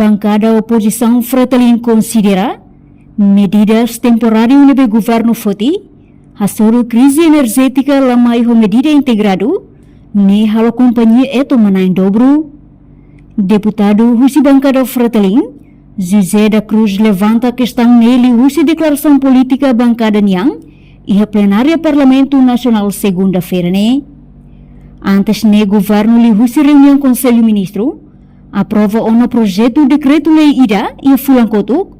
Bancada oposição Fretilin considera medidas temporárias do governo Foti sobre crise energética lamai ho medida integrado ne halo companhia eto mana em dobro. Deputado Husi Bancada Fretilin José da Cruz levanta a questão nele Husi declaração política bancada Niang e a plenária Parlamento Nacional segunda-feira ne. Antes ne governo li Husi reunião Conselho Ministro aprova um projeto decreto-lei IDA e Fulankotuk,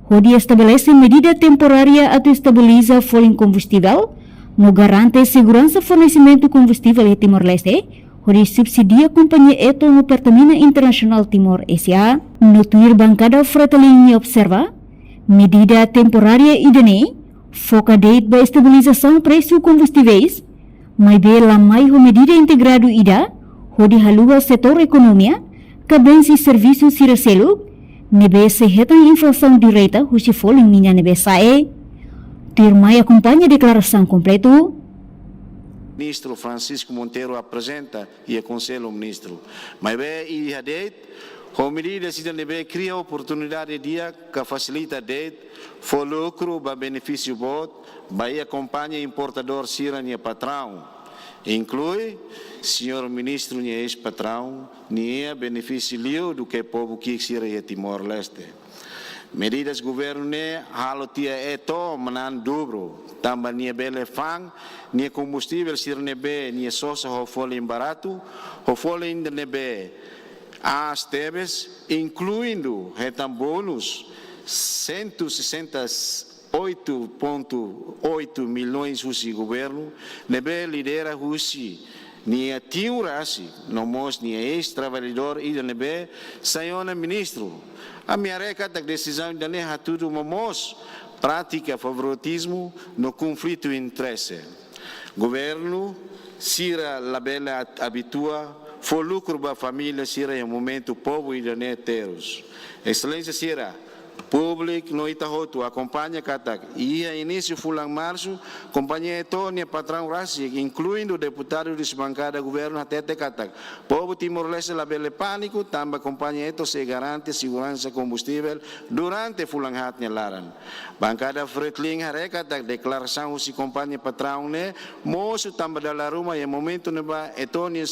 onde estabelece medida temporária a estabiliza folha em combustível, no garante segurança fornecimento combustível em Timor-Leste, onde subsidia a companhia ETO no Pertamina Internacional Timor S.A. No Twitter bancada Fretilin observa, medida temporária IDA foca date para estabilização preço combustíveis, mas bela mais medida integrado IDA, onde halua setor economia, cabensi serviço siraselo, nebe sehetan inflação direta, husi foling minha nebe sae. Tirmai acompanha a declaração completo. Ministro Francisco Monteiro apresenta e aconselha o ministro. Mas bem, e a date, com medidas que nebe cria oportunidade de dia que facilita a date, for lucro para benefício bot, vai acompanha importador sira e patrão. Inclui, senhor ministro, e ex-patrão, nem benefício liu do que o povo que sira em Timor-Leste. Medidas governo ne halo tia eto manan dobro, tambah nie bele fang, nie combustível sira nebe, nie sosa ho folin barato, ho folin de nebe as tebes, incluindo retam bônus 168,8 milhões Husi governo, nebe lidera Husi, nia tiurasi, nomos nia ex-trabalhador e nebe sayona ministro. A minha recata decisão de neha tudo momos prática favoritismo no conflito de interesse. Governo sira labela habitua, for lucro para a família sira em momento povo e neteros. Excelência sira público no Itahoto acompanha Katak e a início fulang março companhia Etônia patrão Rasi incluindo deputado de bancada governo até Katak povo Timor-Leste labele pânico também companhia Eto se garante segurança combustível durante fulang hatnya laran bancada Fretilin Katak declaração se companhia patrão ne moço também da rumah e momento neba Etônia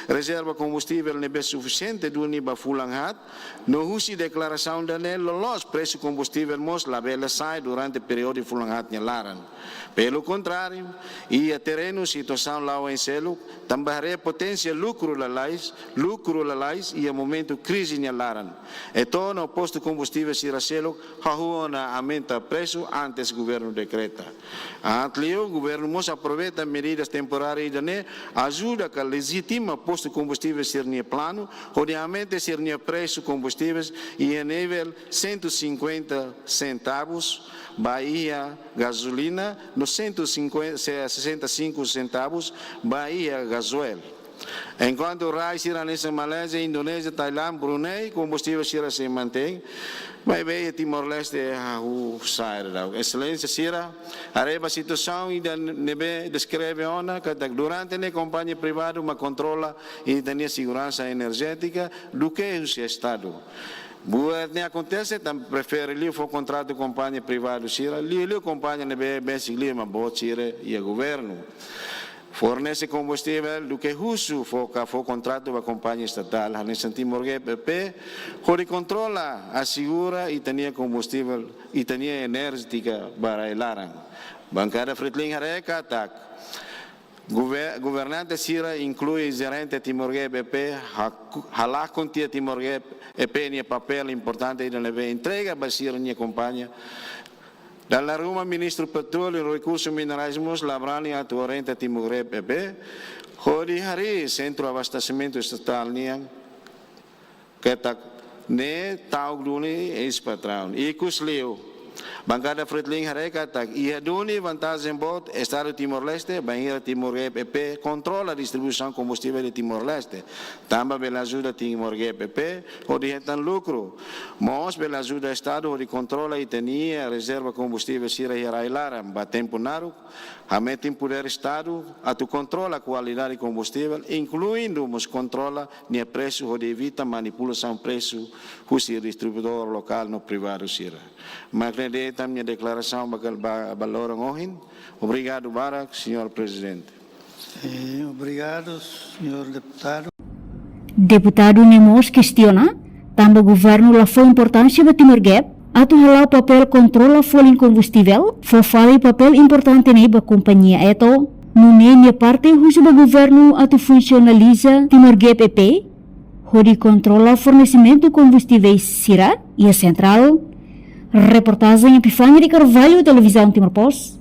reserva combustível nebe suficiente do niba fulang hat no husi declaração da ne lolos preço combustível mos labela sai durante o período de fulangatnya laran. Pelo contrário, e a terreno situação lá em selo, também potência lucro lalais e a momento crise nha laran. E torna o posto combustível siraselo hahuona aumenta preço antes governo decreta. Antlio o governo mos aproveita medidas temporárias e ajuda que legitima posto combustível sirnia plano, onde aumenta sirnia preço combustíveis e a nível 150 centavos, Bahia gasolina, no 165 centavos, Bahia gasoil. Enquanto Rai sira nessa Malásia, Indonésia, Tailândia, Brunei, combustível sira se mantém, mas bem Timor-Leste o sair da excelência sira, areba situação e nebe descreve ona que durante a companhia privada uma controla e tem segurança energética do que o Estado. Buat ni acontece, tam prefere li for contrato companhia privada sira, li companhia nebe basically uma boa sira e o governo. Fornece combustível do que russo for contrato com a companhia estatal, nesse Timor-Leste PP, onde controla, assegura e tem combustível e tem energética para elarang. Bancada Fretilin hareka tak. Governante sira inclui gerente Timor-Leste BP, halak contia Timor-Leste EP nia papel importante e neve entrega basir nia companhia. Dalla Roma Ministro Petróleo e Recursos Minerais mos labrani atuarente Timor-Leste BP, hodi hari centro abastecimento estatal nia ketak ne tau duni ex-patrão. Ikus liu Bancada Fretilin Harekat tak ia duni vantagem bot Estado Timor-Leste, banheira Timor-GPP controla a distribuição de combustível de Timor-Leste. Também pela ajuda Timor-GPP, onde retan lucro. Mas pela ajuda Estado, onde controla e tinha reserva combustível Sira e Railara, batempo naru, hametem poder Estado, a tu controla a qualidade de combustível, incluindo os controla o preço, onde evita manipulação de preço, o distribuidor local no privado Sira. Mas a minha declaração bakal balorong ohin. Obrigado, Barak, senhor presidente. Obrigado, senhor deputado. Deputado Nemos questiona, também o governo lá foi importância do Timor-Gap, atu halau papel controla folha em combustível, fofale papel importante neba companhia eto, nunenia parte husu do governo atu funcionaliza Timor-GPP, onde controla fornecimento de combustíveis Sira e a central. Reportagem Epifânia de Carvalho, Televisão Timor-Post.